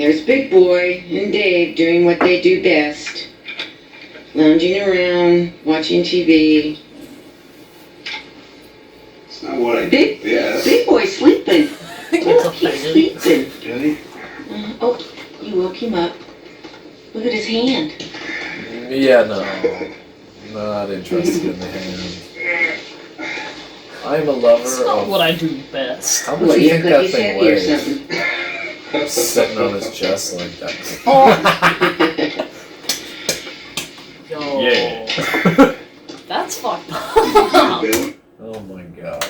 There's Big Boy and Dave doing what they do best. Lounging around, watching TV. It's not what I do best. Big Boy's sleeping. Look, he's sleeping. Really? Oh, you woke him up. Look at his hand. Yeah, no. Not interested in the hand. I'm a lover It's not of... what I do best. How much do you think that thing heavy or weighs? something. Sitting on his chest like that. Oh! Yo. Yeah. That's fucked up. Oh my god.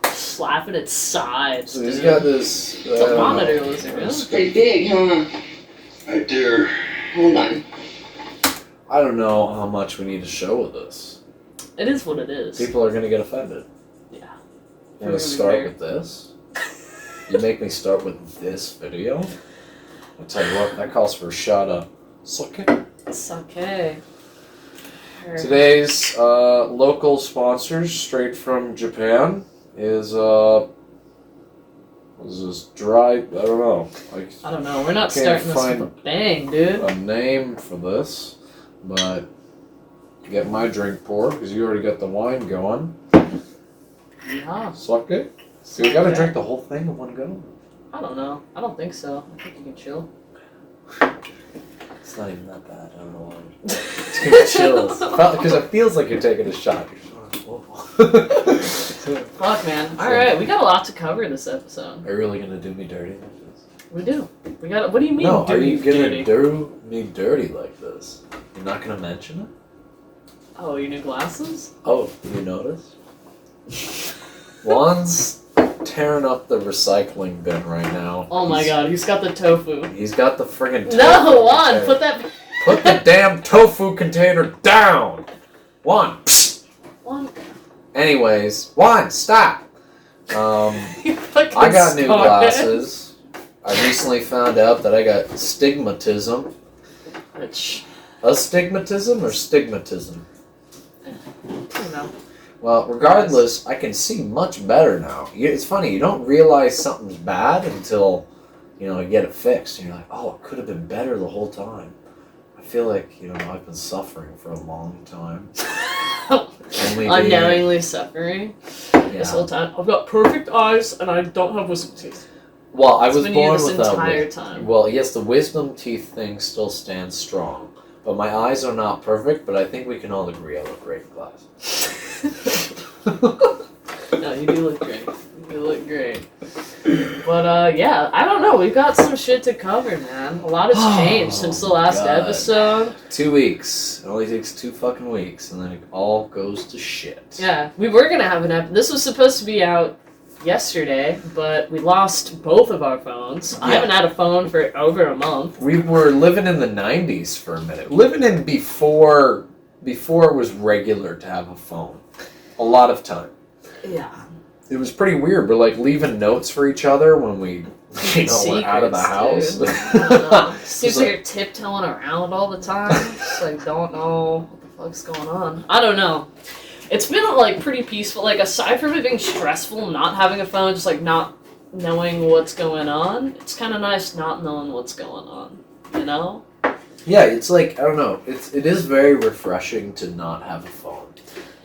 Slapping its sides. So he's dude. got this... It's a monitor lizard, It's really? pretty big, huh? I dare. Hold on. I don't know how much we need to show with this. It is what it is. People are going to get offended. Yeah. You want to start with this? You make me start with this video? I'll tell you what, that calls for a shot of sake. It's okay. Today's local sponsors, straight from Japan, is what is this? Dry? I don't know. I don't know. We're not Can't starting this find with a bang, dude. a name for this, but get my drink poured because you already got the wine going. Yeah. Sake? So you gotta drink the whole thing in one go? I don't know. I don't think so. I think you can chill. It's not even that bad. I don't know why. It's gonna chills. Because it feels like you're taking a shot. Fuck, man. Alright, we got a lot to cover this episode. Are you really gonna do me dirty like this? We do. We got. What do you mean? No, are you gonna dirty? do me dirty like this? You're not gonna mention it? Oh, your new glasses? Oh, you notice? Juan's tearing up the recycling bin right now. Oh my god, he's got the tofu. He's got the friggin' tofu. No, Juan, container. put that. Put the damn tofu container down! Juan! Juan. Anyways, Juan, stop! You fucking I got new started. glasses. I recently found out that I got stigmatism. Which, Astigmatism or stigmatism? I don't know. Well, regardless, I can see much better now. It's funny, you don't realize something's bad until, you get it fixed. And you're like, oh, it could have been better the whole time. I feel like, I've been suffering for a long time. Unknowingly suffering this whole time. I've got perfect eyes and I don't have wisdom teeth. Well, I It's was been you born this without entire time. Well, yes, the wisdom teeth thing still stands strong. But my eyes are not perfect, but I think we can all agree I look great in glasses. No, you do look great. You look great. But, yeah, I don't know. We've got some shit to cover, man. A lot has changed since the last God. episode. 2 weeks. It only takes 2 fucking weeks, and then it all goes to shit. Yeah, we were gonna have an episode. This was supposed to be out yesterday, but we lost both of our phones. I Yeah. haven't had a phone for over a month. We were living in the 90s for a minute. Living in before it was regular to have a phone. A lot of time. Yeah. It was pretty weird. We're like leaving notes for each other when we, were out of the house. Dude. I don't know. Seems It's like like- you're tiptoeing around all the time. Just like don't know what the fuck's going on. I don't know. It's been like pretty peaceful. Like aside from it being stressful, not having a phone, just like not knowing what's going on. It's kind of nice not knowing what's going on. You know? Yeah, it's like, I don't know. It is very refreshing to not have a phone.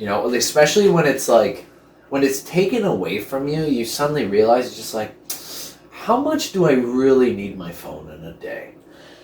Especially when it's like, when it's taken away from you, you suddenly realize it's just like, how much do I really need my phone in a day?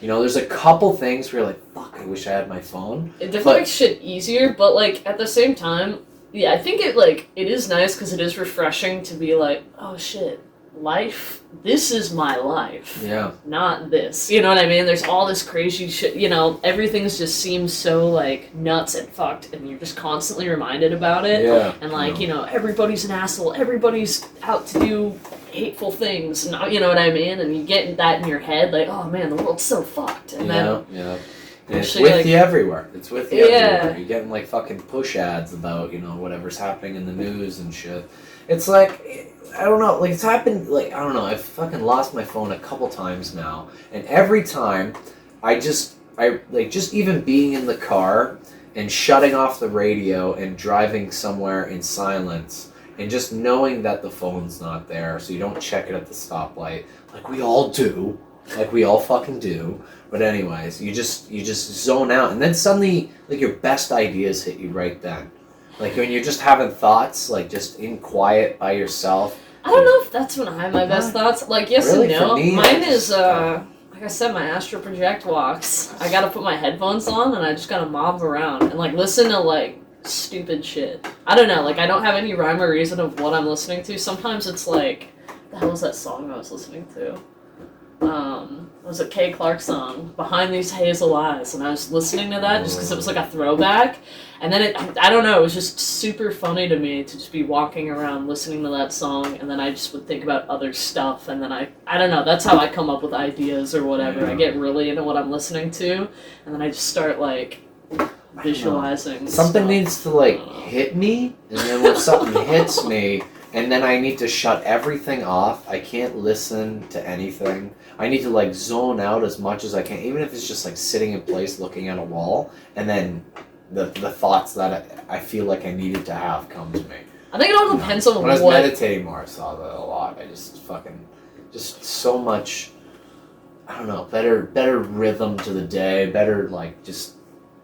There's a couple things where you're like, fuck, I wish I had my phone. It definitely makes shit easier, but like at the same time, yeah, I think it is nice because it is refreshing to be like, oh shit, life, this is my life. Yeah. Not this. You know what I mean? There's all this crazy shit, everything's just seems so like nuts and fucked and you're just constantly reminded about it. Yeah. And like, everybody's an asshole, everybody's out to do hateful things, and you know what I mean? And you get that in your head, like, oh man, the world's so fucked. And then And it's actually, with like- you everywhere. It's with you Yeah. everywhere. You're getting like fucking push ads about, whatever's happening in the news and shit. It's like, I don't know, like it's happened, like, I don't know, I've fucking lost my phone a couple times now. And every time, just even being in the car and shutting off the radio and driving somewhere in silence and just knowing that the phone's not there so you don't check it at the stoplight, like we all do. like we all fucking do. But anyways, you just zone out, and then suddenly, like, your best ideas hit you right then. Like when you're just having thoughts, like just in quiet by yourself. I don't know if that's when I have my best thoughts. Like, yes Really? and no. For me, Mine it's is, just, like I said, my astral project walks. I gotta put my headphones on and I just gotta mob around and, like, listen to, like, stupid shit. I don't know, like, I don't have any rhyme or reason of what I'm listening to. Sometimes it's like, what the hell was that song I was listening to? It was a Kay Clark song, Behind These Hazel Eyes, and I was listening to that just because it was like a throwback, and then I don't know, it was just super funny to me to just be walking around listening to that song, and then I just would think about other stuff, and then I don't know, that's how I come up with ideas or whatever. Yeah. I get really into what I'm listening to, and then I just start, like, visualizing something stuff. needs to, like, hit me, and then when something hits me, and then I need to shut everything off. I can't listen to anything. I need to, like, zone out as much as I can, even if it's just, like, sitting in place looking at a wall, and then the thoughts that I feel like I needed to have come to me. I think it all depends on When I was what... meditating more, I saw that a lot. I just so much, I don't know, better rhythm to the day, better, like, just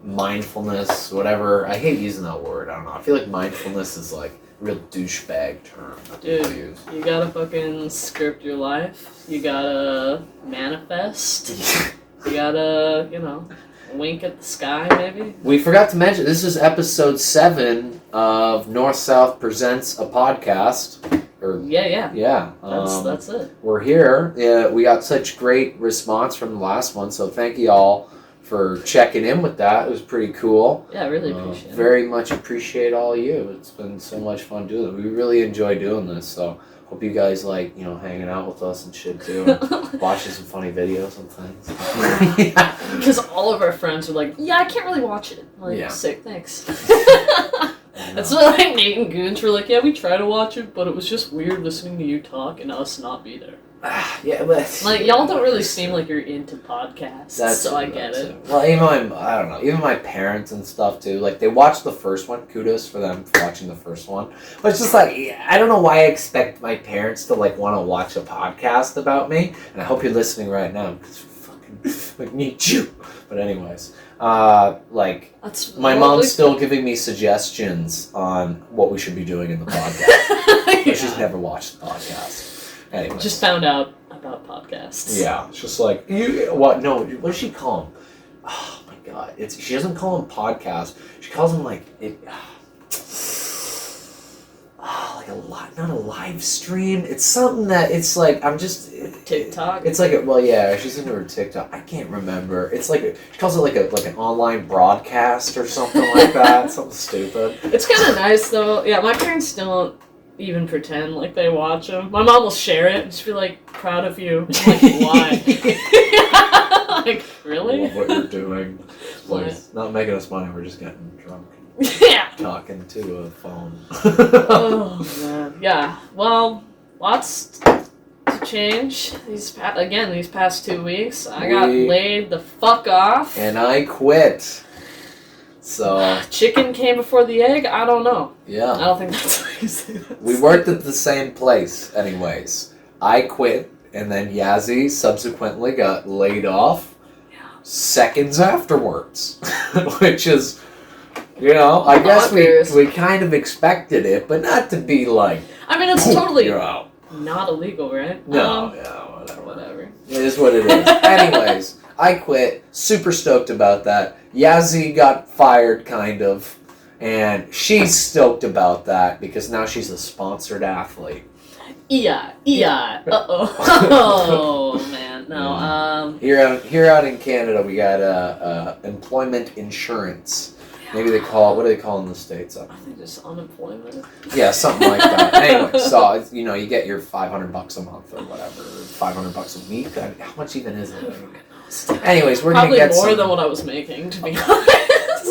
mindfulness, whatever. I hate using that word. I don't know. I feel like mindfulness is, like, real douchebag term that people Dude, use. you gotta fucking script your life. You gotta manifest. You gotta, you know, wink at the sky, maybe. We forgot to mention, this is episode 7 of North South Presents a Podcast. Yeah. Yeah. That's it. We're here. We got such great response from the last one, so thank you all for checking in with that. It was pretty cool. Yeah, I really appreciate it. Very much appreciate all you. It's been so much fun doing it. We really enjoy doing this, so hope you guys like, you know, hanging out with us and shit too, and watching some funny videos and things. Yeah. Because all of our friends are like, yeah, I can't really watch it. I'm like, Yeah. sick, thanks. That's what, like, Nate and Goons were like, yeah, we tried to watch it, but it was just weird listening to you talk and us not be there. Yeah, but Like, y'all don't really seem like you're into podcasts, so I get it. Well, I don't know, even my parents and stuff too, like, they watched the first one. Kudos for them for watching the first one. But it's just like, I don't know why I expect my parents to, like, want to watch a podcast about me, and I hope you're listening right now, because fucking need you. But anyways, like, That's my mom's still giving me suggestions on what we should be doing in the podcast. But she's never watched the podcast. Anyway. Just found out about podcasts. Yeah, it's just like, what does she call them? Oh my god, she doesn't call them podcasts. She calls them like not a live stream. It's something that it's like TikTok. It's like she's into her TikTok. I can't remember. It's like she calls it like an online broadcast or something like that. Something stupid. It's kind of nice though. Yeah, my parents don't even pretend like they watch them. My mom will share it and just be like, proud of you. I'm like, why? Like, really? I love what you're doing. Like, What? not making us money, we're just getting drunk. Yeah. Talking to a phone. Oh, man. Yeah. Well, lots to change. These past 2 weeks. I got laid the fuck off. And I quit. So Chicken came before the egg? I don't know. yeah. I don't think that's how you say that. We worked at the same place, anyways. I quit, and then Yazzy subsequently got laid off seconds afterwards. Which is, you know, I guess we kind of expected it, but not to be like, I mean, it's totally you're out. not illegal, right? No, Whatever. It is what it is. Anyways, I quit. Super stoked about that. Yazzy got fired, kind of. And she's stoked about that because now she's a sponsored athlete. Yeah. Uh-oh. Oh, man. No, Here out in Canada, we got employment insurance. Maybe they call it, what do they call it in the States? I think just unemployment. Yeah, something like that. Anyway, so, you know, you get your $500 a month or whatever, $500 a week. How much even is it? Anyways, we're going to get more than what I was making, to be honest.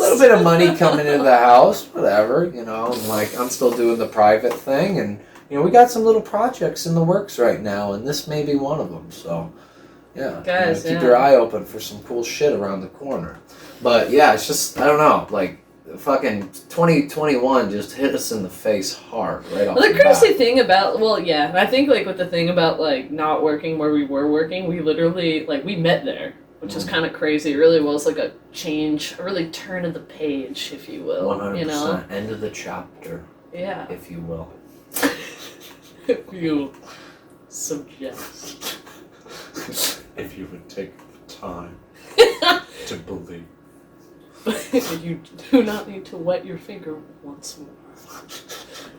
a little bit of money coming into the house, whatever, you know, like, I'm still doing the private thing, and, you know, we got some little projects in the works right now, and this may be one of them, so, yeah. Guys, keep your eye open for some cool shit around the corner. But, yeah, it's just, I don't know, like, fucking 2021 just hit us in the face hard right off Well, the the bat. crazy thing about, and I think, like, with the thing about, like, not working where we were working, we literally, like, we met there, which is kind of crazy. It really was, like, a change, a really turn of the page, if you will. 100%. You know? End of the chapter, Yeah. if you will. If you suggest. If you would take the time to believe. You do not need to wet your finger once more.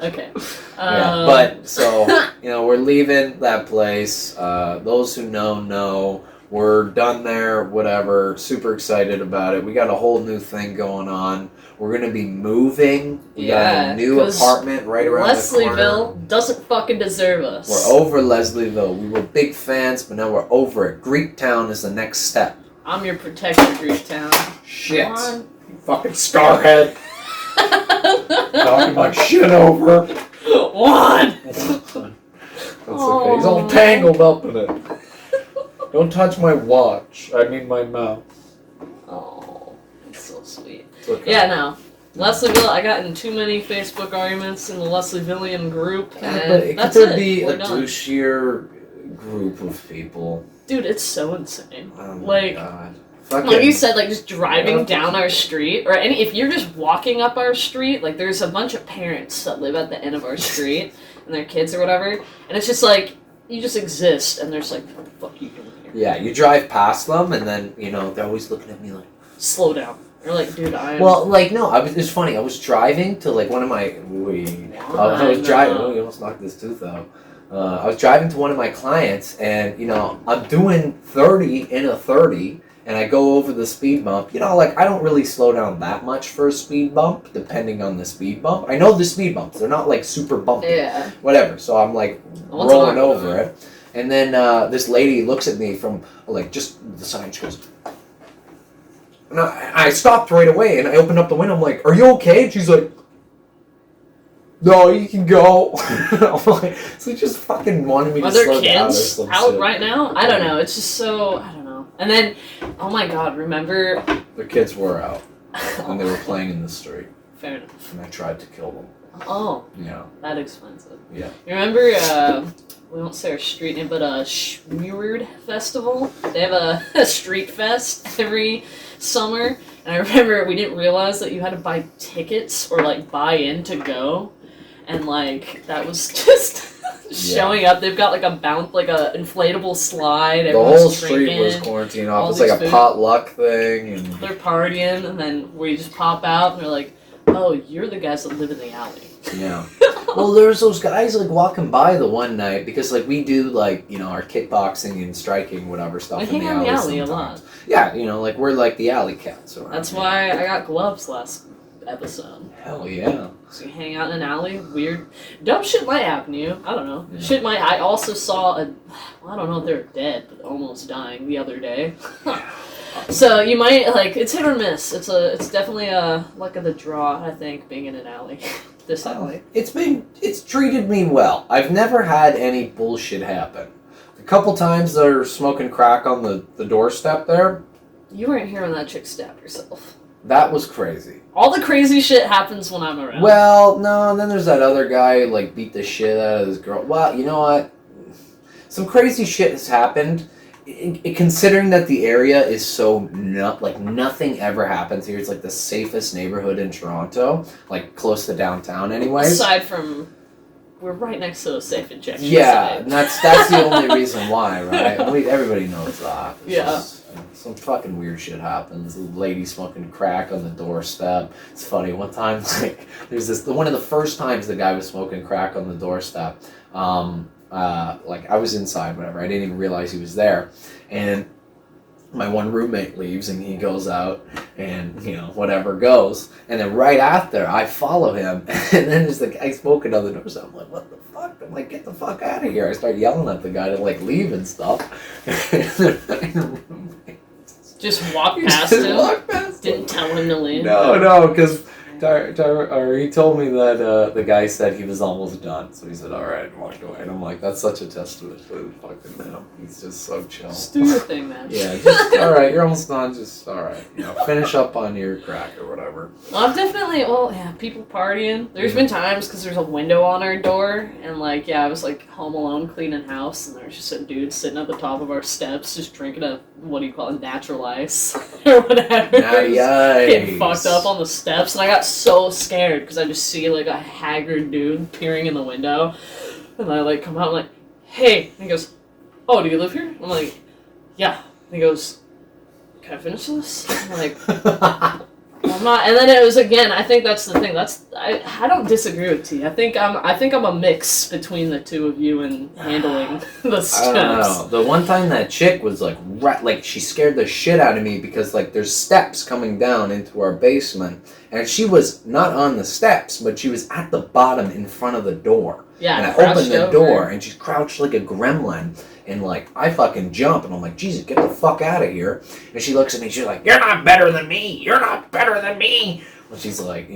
Okay. Yeah, but so we're leaving that place. Those who know. We're done there. Whatever. Super excited about it. We got a whole new thing going on. We're gonna be moving. We got a new apartment right around the corner. Leslieville doesn't fucking deserve us. We're over Leslieville. We were big fans, but now we're over it. Greektown is the next step. I'm your protector, Greektown. Shit. Come on. You fucking scarhead. Knocking my shit over. One. That's okay. He's all tangled up in it. Don't touch my watch. I mean my mouth. Oh, that's so sweet. Okay. Yeah, no. Leslieville, I got in too many Facebook arguments in the Leslievillian group, and But it that's could it. be We're a done. douchier group of people. Dude, it's so insane. Oh my Like, God. like you said, like just driving Yeah. down our street, or if you're just walking up our street, like there's a bunch of parents that live at the end of our street, and their kids or whatever, and it's just like, you just exist, and they're just like, what the fuck are you doing here? Yeah, you drive past them, and then, they're always looking at me like... Slow down. You're like, dude, I am... Well, like, no, it's funny. I was driving to, like, one of my... I was driving... Oh, you almost knocked this tooth out. I was driving to one of my clients, and, I'm doing 30 in a 30, and I go over the speed bump. Like, I don't really slow down that much for a speed bump, depending on the speed bump. I know the speed bumps. They're not, like, super bumpy. Yeah. Whatever. So I'm, like, rolling over it. And then this lady looks at me from, like, just the side. She goes... And I stopped right away, and I opened up the window. I'm like, "Are you okay?" And she's like, "No, you can go." I'm like, so just fucking wanted me to slow down or kids some out shit. right now? I don't know. It's just so... I don't know. And then, oh my god, remember... The kids were out, and they were playing in the street, Fair enough. and I tried to kill them. Oh, Yeah. that expensive. Yeah. You remember, we won't say our street name, but Schmurd Festival? They have a street fest every summer, and I remember we didn't realize that you had to buy tickets or, like, buy in to go, and, like, that was just showing up. They've got, like, a inflatable slide. The whole street was quarantined off. all It's like these a food. potluck thing, and They're partying, and then we just pop out, and they're like, oh, you're the guys that live in the alley. yeah. Well, there's those guys like walking by the one night because like we do like our kickboxing and striking whatever stuff We in the hang out in the alley alley a sometimes. lot. Yeah, like we're like the alley cats around. That's here. why I got gloves last episode. Hell yeah. So you hang out in an alley, weird. Dumb shit might happen to you. I don't know. Yeah. Shit might. I also saw I don't know if they're dead, but almost dying the other day. So you might it's hit or miss. It's definitely a luck of the draw. I think being in an alley, this alley. It's treated me well. I've never had any bullshit happen. A couple times they're smoking crack on the doorstep there. You weren't here when that chick stabbed herself. That was crazy. All the crazy shit happens when I'm around. Well, no, and then there's that other guy who, like, beat the shit out of this girl. Well, you know what? Some crazy shit has happened. Considering that the area is so nothing ever happens here. It's like the safest neighborhood in Toronto, like close to downtown anyways. Aside from, we're right next to a safe injection Yeah, site. and that's the only reason why, right? Everybody knows that. It's Yeah. just, some fucking weird shit happens. The lady smoking crack on the doorstep. It's funny. One time, like, there's one of the first times the guy was smoking crack on the doorstep. Like, I was inside, whatever. I didn't even realize he was there. And my one roommate leaves, and he goes out, and, whatever goes. And then right after, I follow him, and then there's the guy smoking on the doorstep. I'm like, what the fuck? I'm like, get the fuck out of here. I start yelling at the guy to, like, leave and stuff. Just walk You past just him. walk past him. Didn't tell him to leave. No, because he told me that the guy said he was almost done, so he said, "All right," and walked away. And I'm like, that's such a testament to fucking him. He's just so chill. Just do your thing, man. Yeah, just all right. You're almost done. Just all right. Finish up on your crack or whatever. Well, I've definitely, people partying. There's been times because there's a window on our door, and I was like home alone cleaning house, and there's just a dude sitting at the top of our steps, just drinking a natural ice or whatever. Natty ice. Getting fucked up on the steps, and I got so scared because I just see like a haggard dude peering in the window, and I like come out and I'm like, "Hey," and he goes, "Oh, do you live here?" I'm like, "Yeah." And he goes, "Can I finish this?" I'm like, "I'm not." And then it was again. I think that's the thing. I don't disagree with T. I think I'm a mix between the two of you in handling the steps. I don't know. The one time that chick was like she scared the shit out of me because like there's steps coming down into our basement, and she was not on the steps, but she was at the bottom in front of the door. Yeah, and I opened the door, and she crouched like a gremlin. And, like, I fucking jump, and I'm like, Jesus, get the fuck out of here. And she looks at me, she's like, "You're not better than me! You're not better than me!" And she's like,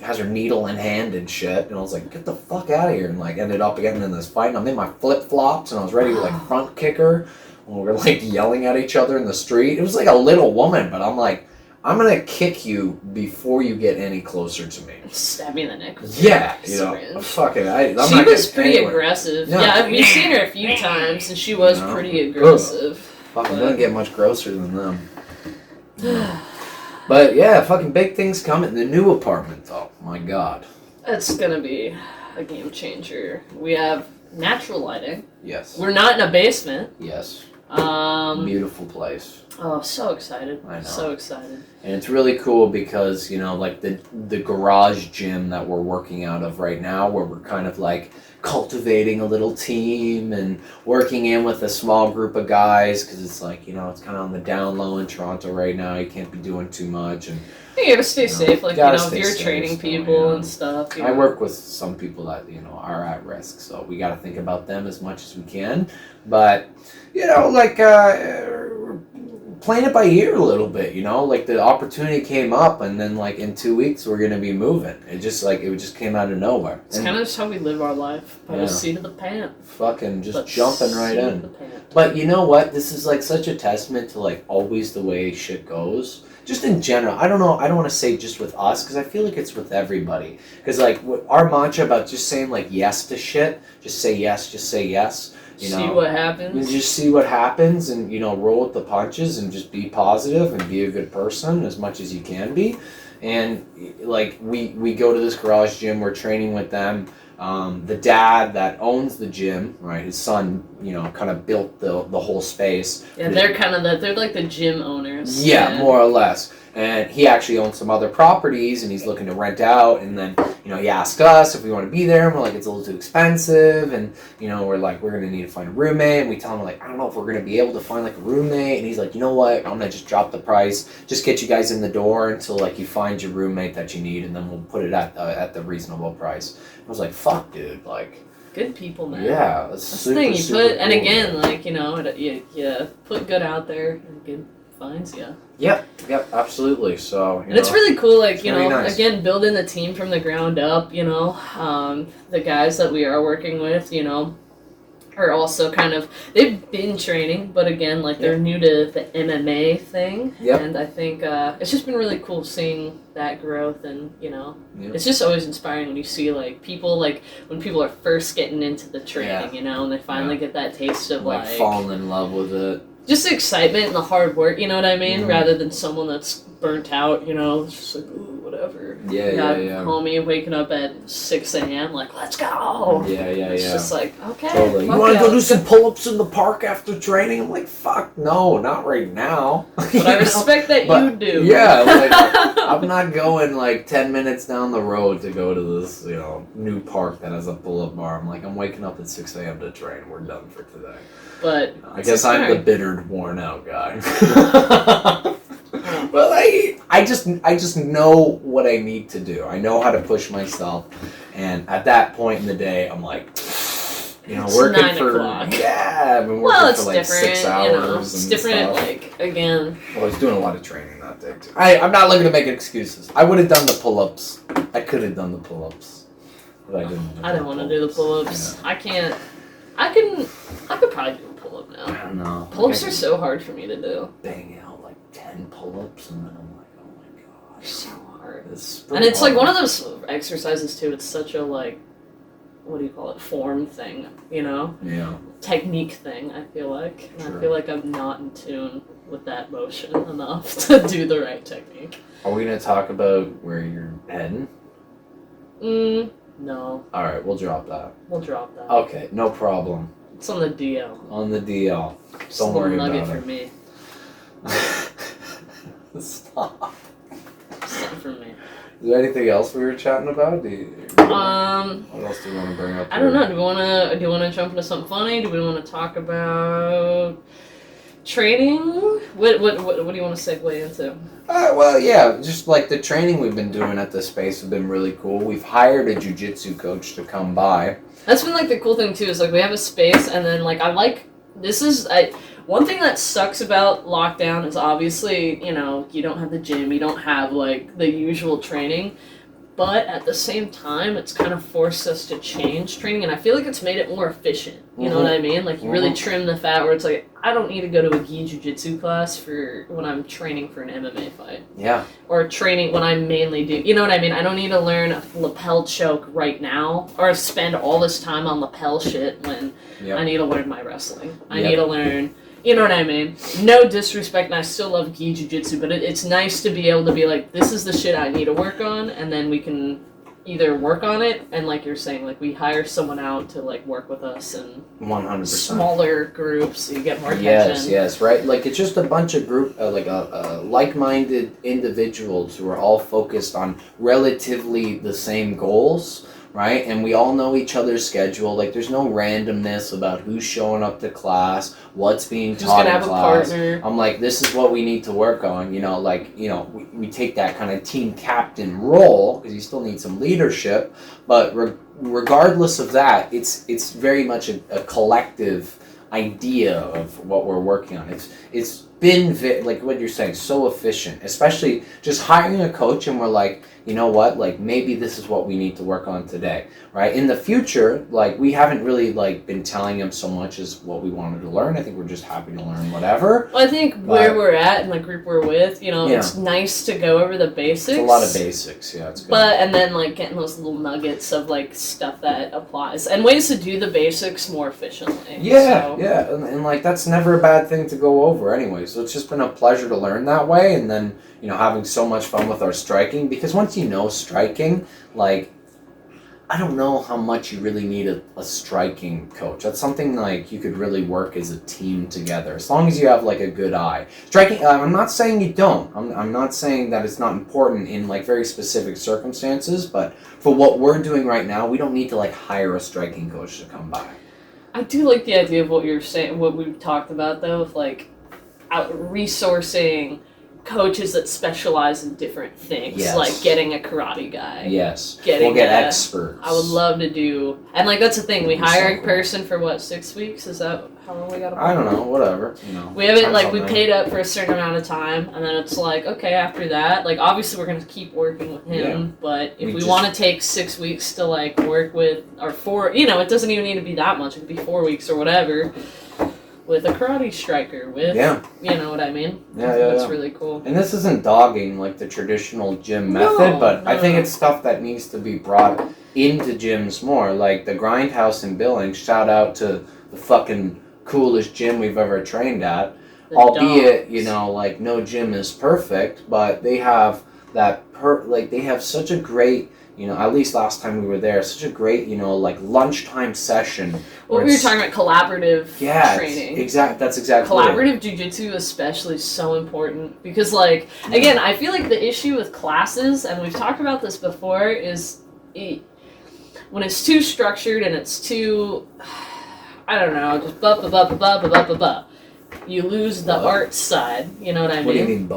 has her needle in hand and shit. And I was like, get the fuck out of here. And, like, ended up getting in this fight. And I'm in my flip-flops, and I was ready to, like, front kick her. And we were, like, yelling at each other in the street. It was like a little woman, but I'm like, I'm gonna kick you before you get any closer to me. Stab me in the neck with fuck it. She was pretty aggressive. Yeah, we've seen her a few times, and she was pretty aggressive. Fucking doesn't get much grosser than them. But yeah, fucking big things coming. The new apartment, though. My God. It's gonna be a game changer. We have natural lighting. Yes. We're not in a basement. Yes. Beautiful place. Oh, so excited. I know. So excited. And it's really cool because, like the garage gym that we're working out of right now, where we're kind of like cultivating a little team and working in with a small group of guys, because it's like, it's kind of on the down low in Toronto right now. You can't be doing too much. And you gotta stay safe, like, if you're training people and stuff. I work with some people that, are at risk, so we gotta think about them as much as we can. But, playing it by ear a little bit, like the opportunity came up, and then like in 2 weeks we're gonna be moving. It just came out of nowhere. It's kind of just how we live our life, by the seat of the pants. Fucking just jumping right in. But you know what? This is like such a testament to like always the way shit goes. Just in general, I don't know. I don't want to say just with us, because I feel like it's with everybody. Because like our mantra about just saying like yes to shit, just say yes, just say yes. See what happens. And just see what happens, and roll with the punches, and just be positive and be a good person as much as you can be. And like we go to this garage gym, we're training with them. The dad that owns the gym, right? His son, kind of built the whole space. Yeah, they're like the gym owners. Yeah, more or less. And he actually owns some other properties, and he's looking to rent out. And then, he asked us if we want to be there. And we're like, it's a little too expensive. And, we're like, we're going to need to find a roommate. And we tell him, like, I don't know if we're going to be able to find, like, a roommate. And he's like, you know what? I'm going to just drop the price. Just get you guys in the door until, like, you find your roommate that you need. And then we'll put it at the reasonable price. I was like, fuck, dude. Like, good people, man. Yeah. That's the thing. You put, and again, like, you put good out there, and good finds you. Yep, absolutely. So, and it's really cool, like, nice. Again, building the team from the ground up, the guys that we are working with, are also kind of, they've been training, but again, like, they're new to the MMA thing. Yep. And I think it's just been really cool seeing that growth, and, it's just always inspiring when you see, like, people, like, when people are first getting into the training, and they finally get that taste of, like falling in love with it. Just the excitement and the hard work, you know what I mean? Mm-hmm. Rather than someone that's burnt out, it's just like, ooh, whatever. Yeah. Homie waking up at 6 a.m. like, let's go. Yeah. It's just like, okay. Totally. You want to go do some pull-ups in the park after training? I'm like, fuck, no, not right now. But I respect that you do. Yeah, like, I'm not going like 10 minutes down the road to go to this, new park that has a pull-up bar. I'm like, I'm waking up at 6 a.m. to train. We're done for today. But I guess I'm the bittered, worn out guy. But I just know what I need to do. I know how to push myself, and at that point in the day, I'm like, you know, It's working 9 for o'clock. yeah, I've been working Well, it's for like different, 6 hours. you know. It's and different, stuff. like, again. Well, I was doing a lot of training that day too. I'm not looking to make excuses. I would have done the pull-ups. I could have done the pull-ups, but I didn't. I didn't want to do the pull-ups. I can't. I could probably do a pull-up I now. don't know. Pull-ups Like, are so hard for me to do. bang out like 10 pull-ups, and then I'm like, oh my They're gosh, so hard. it's And it's like hard. one of those exercises too. It's such a like, what do you call it? Form thing, you know? Yeah. Technique thing. I feel like, and Sure. I feel like I'm not in tune with that motion enough to do the right technique. Are we gonna talk about where you're heading? No, All right, we'll drop that. we'll drop that. Okay, no problem. It's on the DL. On the DL. It's Don't a little worry nugget about for me. it. Stop. Something for me. Is there anything else we were chatting about? What else do you want to bring up? I don't know. Do we want to jump into something funny? Do we want to talk about training? What do you want to segue into? Well, yeah, just like the training we've been doing at the space has been really cool. We've hired a jiu-jitsu coach to come by. That's been like the cool thing too. Is like we have a space, and then like one thing that sucks about lockdown is obviously, you know, you don't have the gym, you don't have like the usual training, but at the same time, it's kind of forced us to change training, and I feel like it's made it more efficient. You know what I mean? Like you really trim the fat where it's like, I don't need to go to a gi jiu-jitsu class for when I'm training for an MMA fight. Yeah. Or training when I mainly do, you know what I mean? I don't need to learn a lapel choke right now, or spend all this time on lapel shit when I need to learn my wrestling. I need to learn, you know what I mean? No disrespect, and I still love gi jiu-jitsu, but it's nice to be able to be like, this is the shit I need to work on, and then we can either work on it, and like you're saying, like we hire someone out to like work with us in 100%. smaller groups, so you get more attention. Yes, right. Like it's just a bunch of like-minded individuals who are all focused on relatively the same goals, right? And we all know each other's schedule. Like there's no randomness about who's showing up to class, what's being Who's taught gonna in have class. a partner? I'm like, this is what we need to work on. You know, like, you know, we take that kind of team captain role because you still need some leadership. But regardless of that, it's very much a collective idea of what we're working on. It's been like what you're saying, so efficient, especially just hiring a coach and we're like, you know what, like maybe this is what we need to work on today, right? In the future, like we haven't really like been telling him so much as what we wanted to learn. I think we're just happy to learn whatever. Well, I think where we're at and the group we're with, you know, it's nice to go over the basics. It's a lot of basics, yeah, it's good. But, and then like getting those little nuggets of like stuff that applies and ways to do the basics more efficiently. Yeah, and like that's never a bad thing to go over anyway. So it's just been a pleasure to learn that way, and then, you know, having so much fun with our striking, because once you know striking, like, I don't know how much you really need a striking coach. That's something like you could really work as a team together, as long as you have like a good eye. Striking, I'm not saying you don't. I'm not saying that it's not important in like very specific circumstances, but for what we're doing right now, we don't need to like hire a striking coach to come by. I do like the idea of what you're saying, what we've talked about though, of like resourcing coaches that specialize in different things, like getting a karate guy. Yes, we'll get experts. I would love to do, and like that's the thing. We hire a person for what, 6 weeks? Is that how long we got? I don't know. Whatever. You know. We have it like we paid up for a certain amount of time, and then it's like, okay, after that, like obviously we're gonna keep working with him, but if we want to take 6 weeks to like work with, or 4, you know, it doesn't even need to be that much. It could be 4 weeks or whatever. With a karate striker, with, you know what I mean? That's really cool. And this isn't dogging like the traditional gym method, but I think it's stuff that needs to be brought into gyms more. Like the Grindhouse in Billings, shout out to the fucking coolest gym we've ever trained at. Albeit, you know, like no gym is perfect, but they have that they have such a great, you know, at least last time we were there, such a great, you know, like lunchtime session. Well, we were talking about collaborative training. That's exactly collaborative jiu-jitsu especially is so important because, like, again, I feel like the issue with classes, and we've talked about this before, is when it's too structured and it's too, I don't know, just you lose the art side, you know what I mean? What do you mean,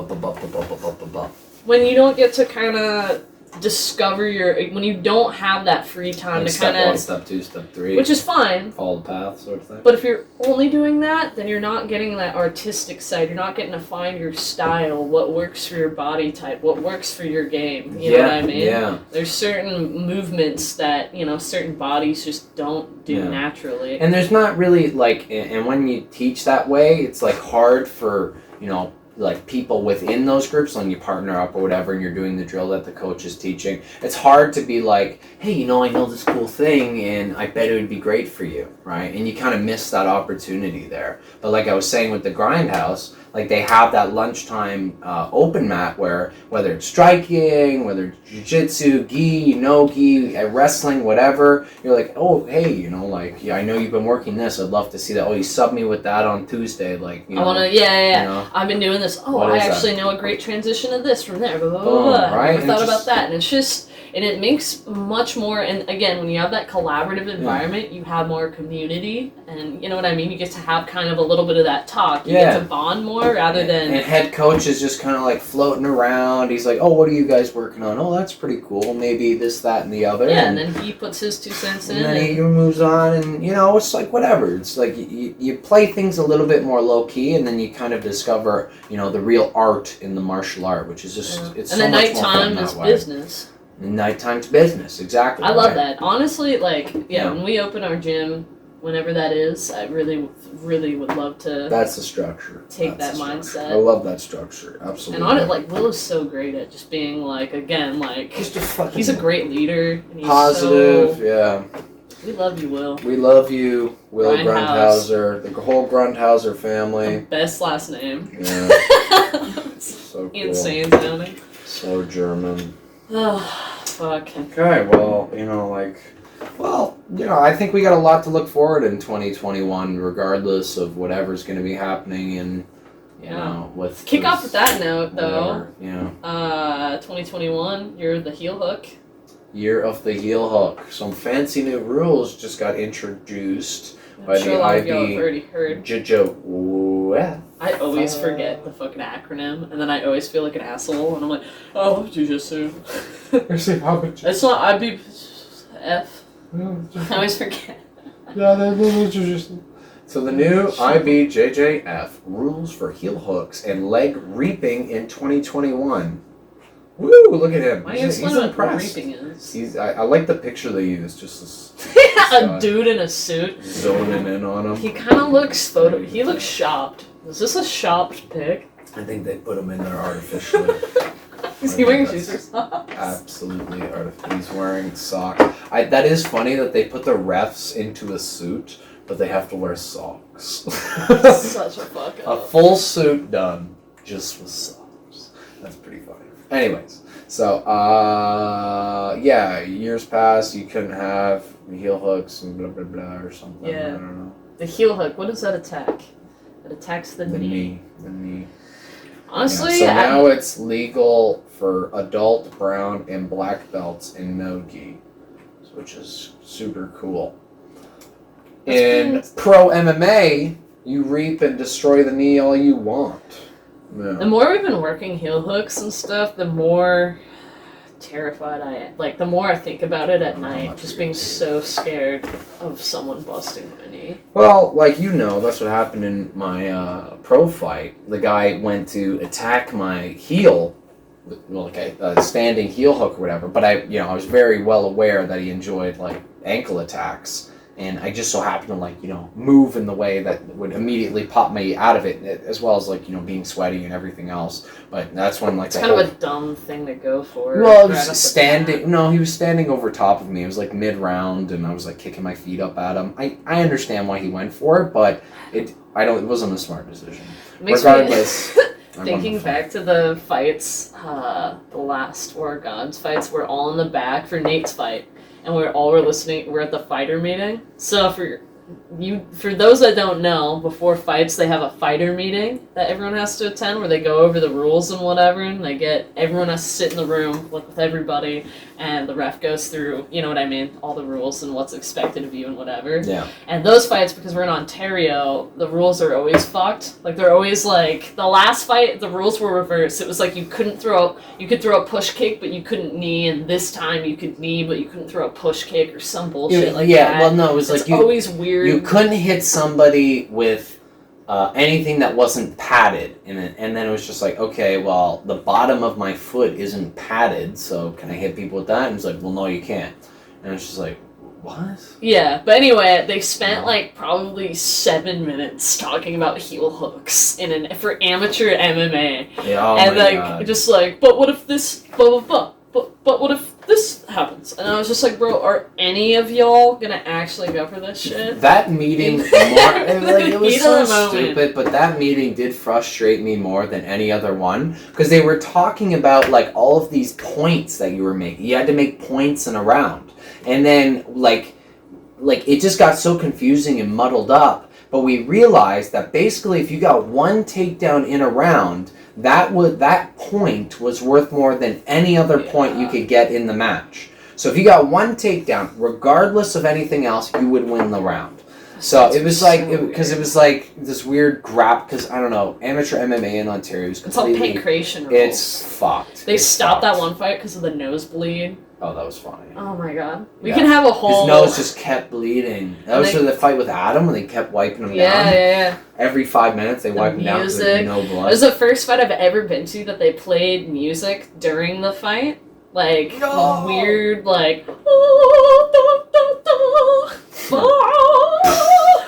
When you don't get to kind of discover when you don't have that free time Like to step kind one, of, step two, step three. which is fine. Follow the path, sort of thing. But if you're only doing that, then you're not getting that artistic side. You're not getting to find your style, what works for your body type, what works for your game. You know what I mean? Yeah. There's certain movements that, certain bodies just don't do naturally. And there's not really, like, and when you teach that way, it's, like, hard for, like people within those groups when you partner up or whatever and you're doing the drill that the coach is teaching. It's hard to be like, hey, I know this cool thing and I bet it would be great for you, right? And you kind of miss that opportunity there. But like I was saying with the Grindhouse, like they have that lunchtime open mat where whether it's striking, whether it's jiu-jitsu, gi, no gi, wrestling, whatever, you're like, oh, hey, I know you've been working this. I'd love to see that. Oh, you sub me with that on Tuesday. Like, I want to, I've been doing this. Oh, I actually know a great transition of this from there. Blah, blah, blah, blah. Right? I never thought about that. And it's just, and it makes much more, and again, when you have that collaborative environment, you have more community, and you know what I mean? You get to have kind of a little bit of that talk. You get to bond more rather than... And head coach is just kind of like floating around. He's like, oh, what are you guys working on? Oh, that's pretty cool. Maybe this, that, and the other. Yeah, and then he puts his 2 cents in. And then he moves on, and, it's like whatever. It's like you play things a little bit more low-key, and then you kind of discover, the real art in the martial art, which is just, it's and so then much more fun nighttime is that way. Business. Nighttime's business, exactly. I love that. Honestly, when we open our gym, whenever that is, I really, really would love to. That's the structure. Take that mindset. I love that structure, absolutely. And on it, Will is so great at just being he's a great leader. And he's positive, We love you, Will. We love you, Will Grundhauser, the whole Grundhauser family. The best last name. Yeah. So cool. Insane sounding. So German. Oh, fuck. Okay, well, I think we got a lot to look forward in 2021, regardless of whatever's going to be happening and, with... Kick off with that note, though. Yeah. 2021, you're the heel hook. Year of the heel hook. Some fancy new rules just got introduced by sure the a lot of IB. y'all have already heard. Jiu-Jitsu. I always forget the fucking acronym, and then I always feel like an asshole, and I'm like, oh, Jiu-Jitsu. It's not IB... F. I always forget. So the new IBJJF rules for heel hooks and leg reaping in 2021. Woo! Look at him. He's impressed. Reaping is. I like the picture they use. Just this. A dude in a suit. Zoning in on him. He kind of looks He looks shopped. Is this a shopped pic? I think they put him in there artificially. Is he wearing shoes or socks? Absolutely artificial. He's wearing socks. That is funny that they put the refs into a suit, but they have to wear socks. Such a fuck up. A full suit done, just with socks. That's pretty funny. Anyways, so, years past, you couldn't have heel hooks and blah, blah, blah, or something. Yeah. I don't know. The heel hook, what does that attack? It attacks the knee. The knee. Honestly, so now it's legal for adult brown and black belts in no-gi, which is super cool. In pro MMA, you reap and destroy the knee all you want. Yeah. The more we've been working heel hooks and stuff, the more terrified I am. Like, the more I think about it at night, just being so scared of someone busting my knee. Well, that's what happened in my pro fight. The guy went to attack my heel, a standing heel hook or whatever, but I was very well aware that he enjoyed, ankle attacks. And I just so happened to, move in the way that would immediately pop me out of it, as well as, being sweaty and everything else. But that's when, it's kind of a dumb thing to go for. Well, it was standing... No, he was standing over top of me. It was, mid-round, and I was, kicking my feet up at him. I understand why he went for it, but it wasn't a smart decision. Regardless... Thinking back to the fights, the last War Gods fights, we're all in the back for Nate's fight. And we're listening, we're at the fighter meeting. So for for those that don't know, before fights they have a fighter meeting that everyone has to attend where they go over the rules and whatever, and everyone has to sit in the room with everybody, and the ref goes through, you know what I mean, all the rules and what's expected of you and whatever. Yeah. And those fights, because we're in Ontario, the rules are always fucked. Like, they're always like, the last fight, the rules were reversed. It was like you could throw a push kick, but you couldn't knee, and this time you could knee, but you couldn't throw a push kick or some bullshit like that. Yeah, well, no, it was it's like always weird. You couldn't hit somebody with anything that wasn't padded in it, and then it was just like, okay, well, the bottom of my foot isn't padded, so can I hit people with that? And it's like, well, no, you can't. And it's just like, what? Yeah, but anyway, they spent like probably 7 minutes talking about heel hooks for amateur MMA, Yeah, oh and my like God. just like, but what if this, blah blah blah, but what if this happens? And I was just like, bro, are any of y'all gonna actually go for this shit? That meeting, it was Heat so of the moment. stupid, but that meeting did frustrate me more than any other one, because they were talking about, like, all of these points that you were making. You had to make points in a round. And then, like it just got so confusing and muddled up, but we realized that basically if you got one takedown in a round, that point was worth more than any other point you could get in the match. So if you got one takedown, regardless of anything else, you would win the round. So it was like, because it was like this weird because I don't know, amateur MMA in Ontario is It's all completely, pancreation rules. it's fucked. They It's stopped fucked. that one fight because of the nosebleed. Oh, that was funny. Oh my god. We Yeah. can have a whole. His nose just kept bleeding. That was they- for the fight with Adam when they kept wiping him Yeah, down. yeah. Every 5 minutes they The wipe him down because there's music. no It blood. was the first fight I've ever been to that they played music during the fight. Like, No. weird, like,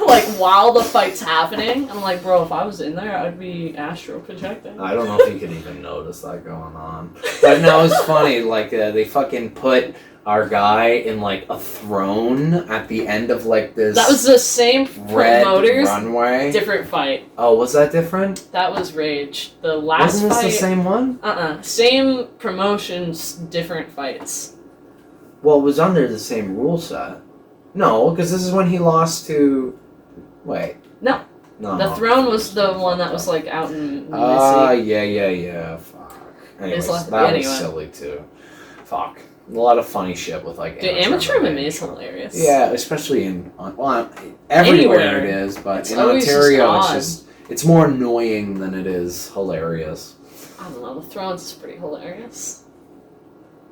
like, while the fight's happening. I'm like, bro, if I was in there, I'd be astral projecting. I don't know if you could even notice that going on. But no, it's funny. Like, they fucking put our guy in, like, a throne at the end of, like, this That was the same red promoters, runway. different fight. Oh, was that different? That was Rage. The last Wasn't this fight. the same one? Same promotions, different fights. Well, it was under the same rule set. No, because this is when he lost to... Wait. No. No. The throne was the one that was like out in Ah, Missy. yeah. Fuck. Anyways, like- that anyway. was silly too. Fuck. A lot of funny shit with like Dude, amateur MMA is hilarious. Yeah, especially everywhere Anywhere. it is, but It's in always just Ontario odd. it's more annoying than it is hilarious. I don't know, the thrones is pretty hilarious.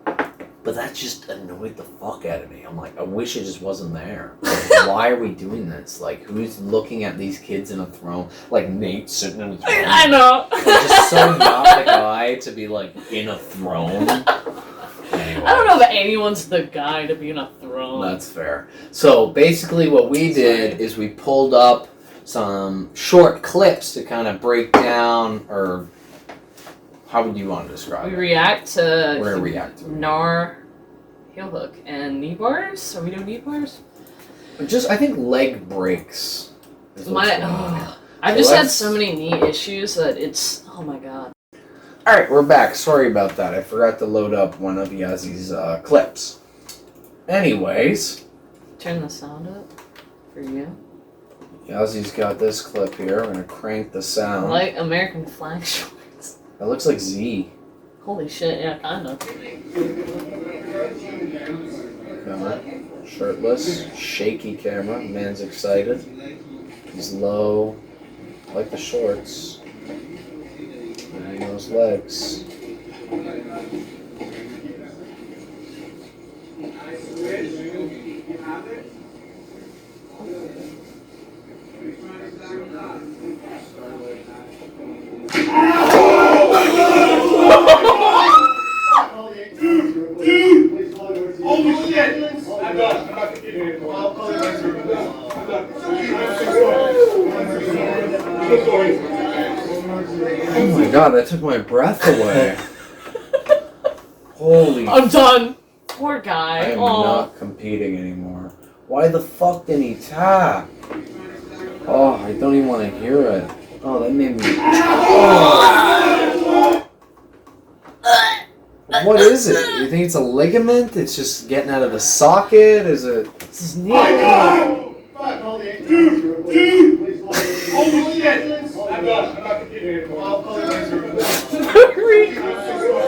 But that just annoyed the fuck out of me. I'm like, I wish it just wasn't there. Like, why are we doing this? Like, who's looking at these kids in a throne? Like Nate sitting in a throne. I know. Like, just so not the guy to be like in a throne. Anyway. I don't know if anyone's the guy to be in a throne. That's fair. So basically what we did is we pulled up some short clips to kind of break down, or how would you want to describe We it? react to We're gonna react to it. Nar, heel hook, and knee bars. Are we doing knee bars? Just, I think leg breaks. is what's going on here. I've So just had let's- so many knee issues that it's, oh my god. Alright, we're back. Sorry about that. I forgot to load up one of Yazzy's clips. Anyways, Turn the sound up for you. Yazzy's got this clip here. We're gonna crank the sound. Like American flag shorts. That looks like Z. Holy shit, yeah, kinda. Camera. Shirtless. Shaky camera. Man's excited. He's low. I like the shorts. And those legs. Holy shit! I'm not continuing. Oh my god, that took my breath away. Holy I'm done! Poor I guy. am Oh. not competing anymore. Why the fuck didn't he tap? Oh, I don't even want to hear it. Oh, that made me... Oh. What is it? You think it's a ligament? It's just getting out of the socket? Is it... This is neat. Dude! Holy shit! I'm done. I'm not competing anymore.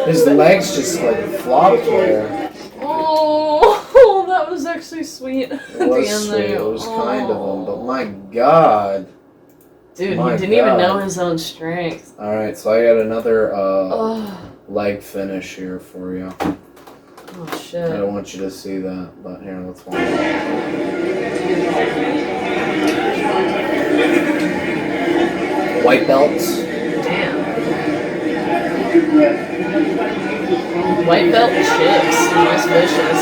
His legs just like flopped there. Oh, that was actually sweet. At It the was end sweet. there. It was kind of him, but Oh. my God. Dude, My he didn't even God. know his own strength. All right, so I got another Oh, leg finish here for you. oh I shit. don't want you to see that, but here, let's watch. White belts. Damn. White belt chicks. Nice vicious.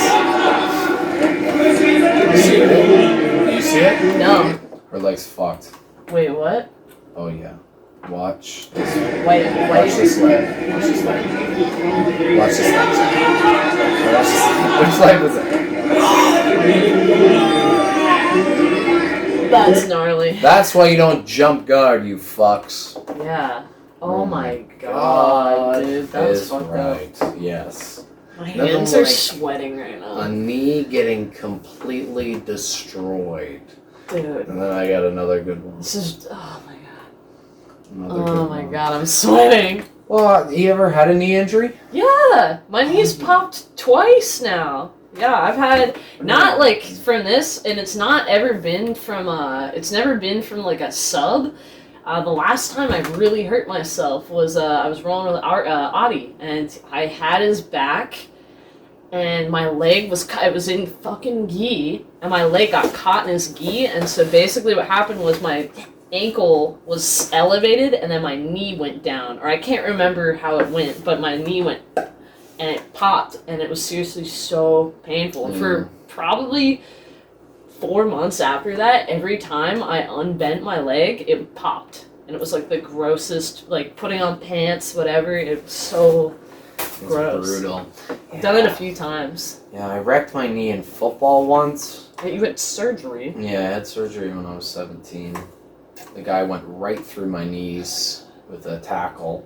You see it? You see it? No. Her leg's fucked. Wait, what? Oh yeah. Watch this. White. Watch this leg. Watch this leg. Watch this leg. Watch this. Which leg was it? That's gnarly. That's why you don't jump guard, you fucks. Yeah. Oh my god, dude. That was is fucked right. up. Yes. My Nothing hands are like sweating right A now. knee getting completely destroyed. Dude. And then I got another good one. This is. Oh my god. Another Oh good my one. god, I'm sweating. Well, you ever had a knee injury? Yeah, my knee's popped twice now. Yeah, I've had not like from this, and it's not ever been from it's never been from like a sub. The last time I really hurt myself was I was rolling with Audie, and I had his back, and my leg was it was in fucking gi, and my leg got caught in his gi, and so basically what happened was my ankle was elevated, and then my knee went down, or I can't remember how it went, but my knee went. And it popped, and it was seriously so painful. And for probably 4 months after that, every time I unbent my leg, it popped. And it was like the grossest, like putting on pants, whatever. It was so gross. Brutal. I've done it a few times. Yeah, I wrecked my knee in football once. You had surgery. Yeah, I had surgery when I was 17. The guy went right through my knees with a tackle.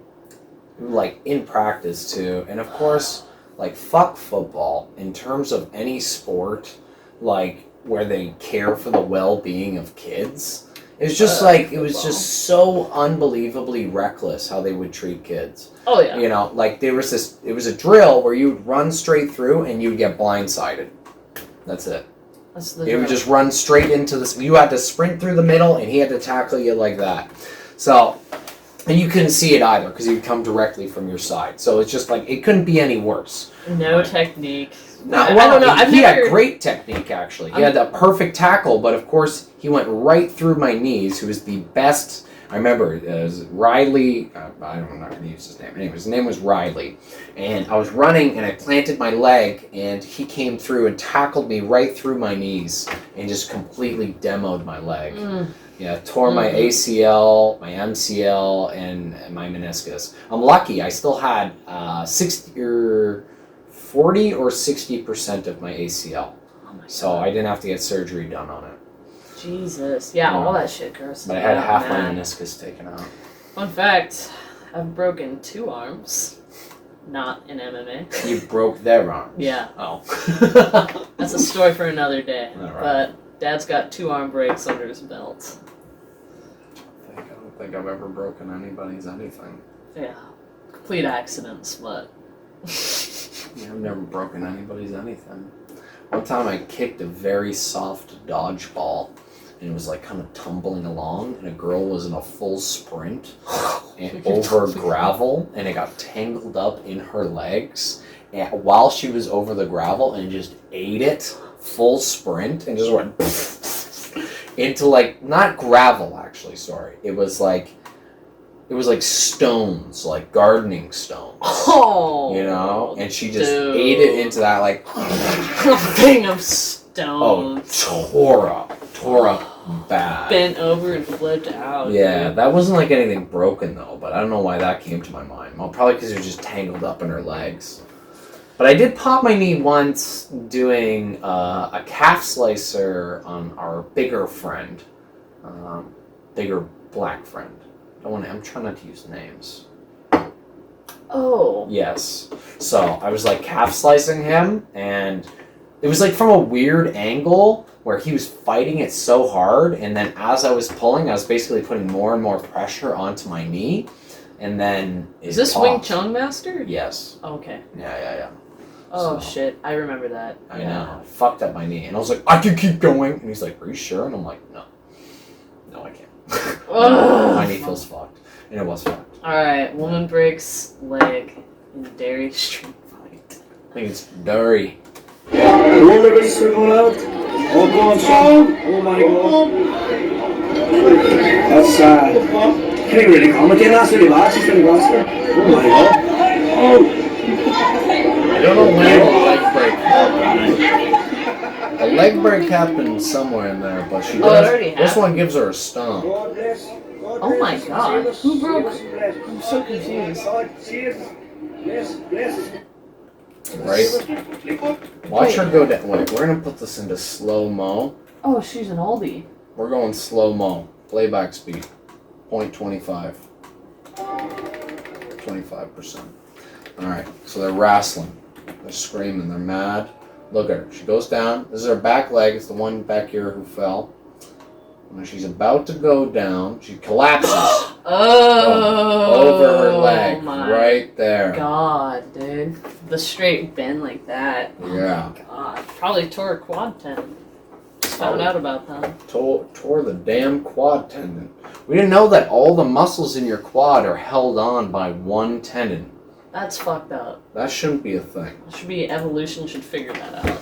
Like in practice too, and of course, like fuck football in terms of any sport, like where they care for the well-being of kids. It's just like it was just so unbelievably reckless how they would treat kids. Oh yeah. You know, like it was a drill where you'd run straight through and you'd get blindsided. That's it. That's the It would drill. just run straight into this. You had to sprint through the middle, and he had to tackle you like that. So. And you couldn't see it either because he'd come directly from your side. So it's just like, it couldn't be any worse. No technique. No, I well, don't know. he had great technique, actually. He had a perfect tackle, but of course, he went right through my knees, who was the best. I remember it was Riley. I'm not going to use his name. Anyway, his name was Riley. And I was running, and I planted my leg, and he came through and tackled me right through my knees and just completely demoed my leg. Yeah, tore my ACL, my MCL, and my meniscus. I'm lucky. I still had 40 or 60% of my ACL. Oh my So God. I didn't have to get surgery done on it. Jesus. Yeah, all that shit gross. But I had half my man. meniscus taken out. Fun fact, I've broken 2 arms. Not in MMA. You broke their arms. Yeah. Oh. That's a story for another day. All right. But Dad's got 2 arm breaks under his belt. I don't think I've ever broken anybody's anything. Yeah. Complete accidents, but... Yeah, I've never broken anybody's anything. One time I kicked a very soft dodgeball, and it was like kind of tumbling along, and a girl was in a full sprint and over gravel, and it got tangled up in her legs and while she was over the gravel, and just ate it full sprint and just went into like, not gravel actually, sorry. It was like stones, like gardening stones. Oh! You know? And she just dude. ate it into that, like, A thing of stones. tore up bad. Bent over and flipped out. Yeah, dude. that wasn't like anything broken though, but I don't know why that came to my mind. Well, probably because it was just tangled up in her legs. But I did pop my knee once doing a calf slicer on our bigger friend, bigger black friend. I'm trying not to use names. Oh. Yes. So I was like calf slicing him, and it was like from a weird angle, where he was fighting it so hard, and then as I was pulling, I was basically putting more and more pressure onto my knee, and then Is this popped. Wing Chun Master? Yes. Okay. Yeah. Oh So- shit, I remember that. I know. I fucked up my knee, and I was like, I can keep going, and he's like, are you sure? And I'm like, no, I can't. My knee feels fucked, and it was fucked. Alright, woman breaks leg in Derry street fight. I think it's Derry. Everybody's circling out. All going strong. Oh my god. That's can't even really comment in. That's really bad. She's really bad. Oh my god. I don't know when the leg break happened. The leg break happened somewhere in there, but she Oh, it does. already This happened? one gives her a stomp. God bless. Oh my god, who broke? I'm so confused. God, Jesus. Yes. Right? Watch her go down. Wait, we're gonna put this into slow mo. Oh, she's an oldie. We're going slow mo. Playback speed. 0.25. 25%. Alright, so they're wrestling. They're screaming. They're mad. Look at her. She goes down. This is her back leg. It's the one back here who fell. When she's about to go down, she collapses. Over her leg. My Right there. God, dude. The straight bend like that. Yeah. Oh my god. Probably tore a quad tendon. Just found out about that. Tore the damn quad tendon. We didn't know that all the muscles in your quad are held on by one tendon. That's fucked up. That shouldn't be a thing. It should be evolution should figure that out.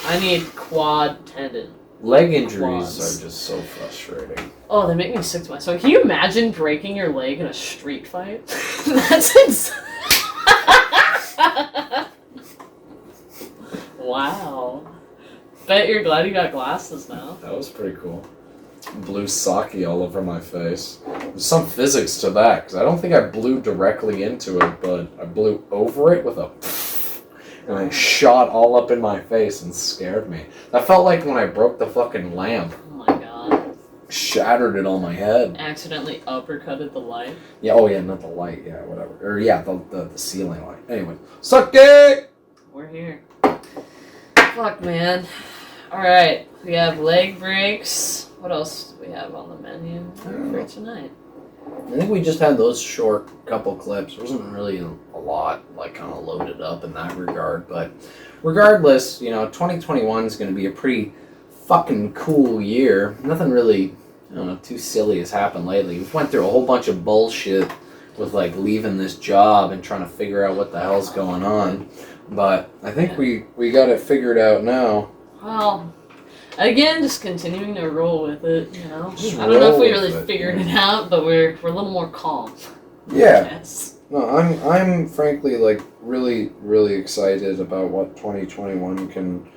I need quad tendon. Leg injuries Quads. are just so frustrating. Oh, they make me sick to my stomach. Can you imagine breaking your leg in a street fight? That's insane. Wow. Bet you're glad you got glasses now. That was pretty cool. Blew sake all over my face. There's some physics to that, because I don't think I blew directly into it, but I blew over it with a and it shot all up in my face and scared me. That felt like when I broke the fucking lamp. Oh my god. Shattered it on my head. Accidentally uppercutted the light. Yeah, oh yeah, not the light, yeah, whatever. Or yeah, the ceiling light. Anyway, suck it! We're here. Fuck, man. Alright, we have leg breaks. What else do we have on the menu for tonight? I think we just had those short couple clips. There wasn't really a lot, like, kind of loaded up in that regard. But regardless, 2021 is going to be a pretty fucking cool year. Nothing really, too silly has happened lately. We've went through a whole bunch of bullshit with, like, leaving this job and trying to figure out what the hell's going on. But I think we got it figured out now. Well, again, just continuing to roll with it, Just I don't know if we roll really with it, figured yeah. it out, but we're a little more calm. Yeah. Yes. No, I'm frankly, like, really, really excited about what 2021 can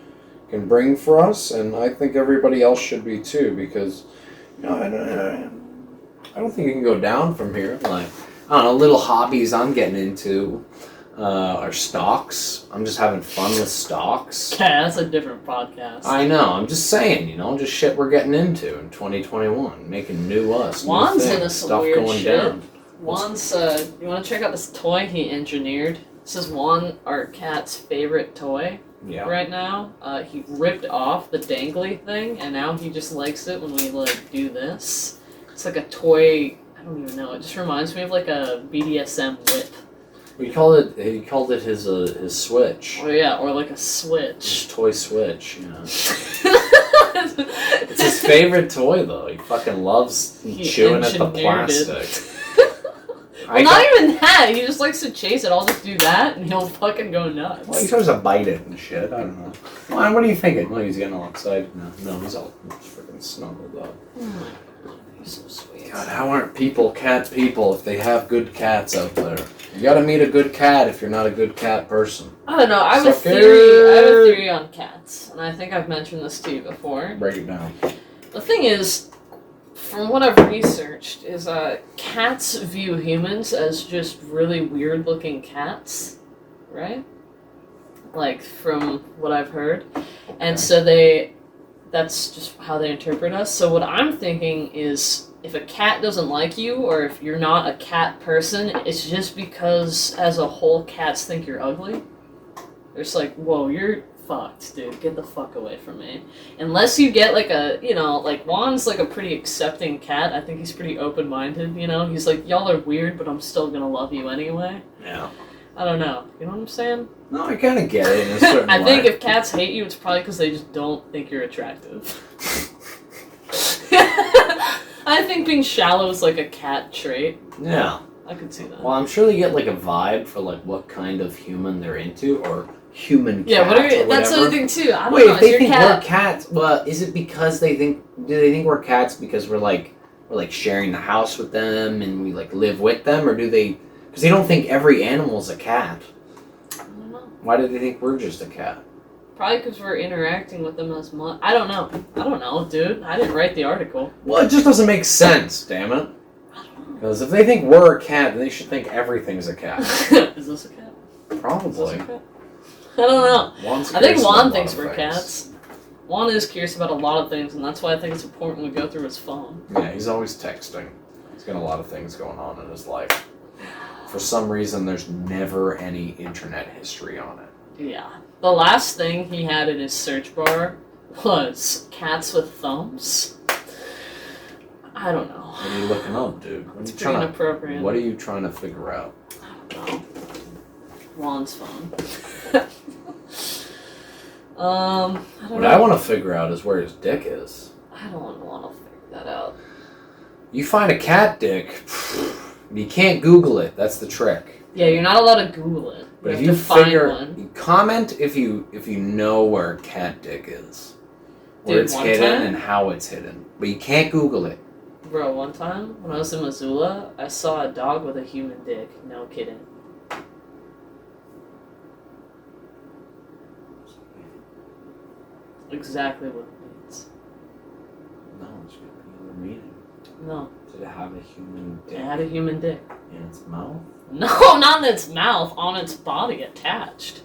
bring for us, and I think everybody else should be too, because, I don't think it can go down from here. Like, I don't know, little hobbies I'm getting into are stocks. I'm just having fun with stocks. Yeah, that's a different podcast. I know, I'm just saying, just shit we're getting into in 2021, making new us, new Juan's things, into some stuff weird going shit. down. Juan's, you want to check out this toy he engineered? This is Juan, our cat's favorite toy Yeah. right now. He ripped off the dangly thing, and now he just likes it when we, do this. It's like a toy, I don't even know, it just reminds me of, a BDSM whip. He called it his switch. Oh yeah, or like a His switch. toy switch, It's his favorite toy though. He fucking loves He chewing at the engineered it. plastic. Well, not even that. He just likes to chase it. I'll just do that, and he'll fucking go nuts. Well, he tries to bite it and shit. I don't know. Well, what are you thinking? Well, he's getting all excited now. No, he's all freaking snuggled up. Oh my god, he's so sweet. God, how aren't cat people if they have good cats out there? You gotta meet a good cat if you're not a good cat person. I don't know. I have a Suck theory. I have a it. theory on cats, and I think I've mentioned this to you before. Break it down. The thing is, from what I've researched, is cats view humans as just really weird-looking cats, right? Like from what I've heard, and so that's just how they interpret us. So what I'm thinking is, if a cat doesn't like you, or if you're not a cat person, it's just because, as a whole, cats think you're ugly. They're just like, whoa, you're fucked, dude. Get the fuck away from me. Unless you get like a, like Juan's like a pretty accepting cat. I think he's pretty open-minded, He's like, y'all are weird, but I'm still gonna love you anyway. Yeah. I don't know. You know what I'm saying? No, I kind of get it in a certain I way. think if cats hate you, it's probably because they just don't think you're attractive. I think being shallow is like a cat trait. Yeah. I could see that. Well, I'm sure they get like a vibe for like what kind of human they're into, or human cat. Yeah, or whatever. that's the other thing too. I don't Wait, know. if they Your think cat... we're cats, well, is it because do they think we're cats because we're like sharing the house with them and we like live with them, or do they? Because they don't think every animal's a cat. I don't know. Why do they think we're just a cat? Probably because we're interacting with them as much. I don't know, dude. I didn't write the article. Well, it just doesn't make sense, damn it. I don't know. Because if they think we're a cat, then they should think everything's a cat. Is this a cat? Probably. Is this a cat? I don't know. Juan's I think curious about Juan a thinks lot of we're things. cats. Juan is curious about a lot of things, and that's why I think it's important we go through his phone. Yeah, he's always texting. He's got a lot of things going on in his life. For some reason, there's never any internet history on it. Yeah. The last thing he had in his search bar was cats with thumbs. I don't know. What are you looking up, dude? It's pretty inappropriate. What are you trying to figure out? I don't know. Juan's phone. I don't What know. I want to figure out is where his dick is. I don't want to figure that out. You find a cat dick, you can't Google it. That's the trick. Yeah, you're not allowed to Google it. But if have you to find figure, one. comment if you know where a cat dick is, where Dude, it's one hidden time- and how it's hidden. But you can't Google it. Bro, one time when I was in Missoula, I saw a dog with a human dick. No kidding. Exactly what it means. No, it's gonna be another meaning. No, Did it have a human it dick had a human dick. in its mouth? No, not in its mouth, on its body, attached.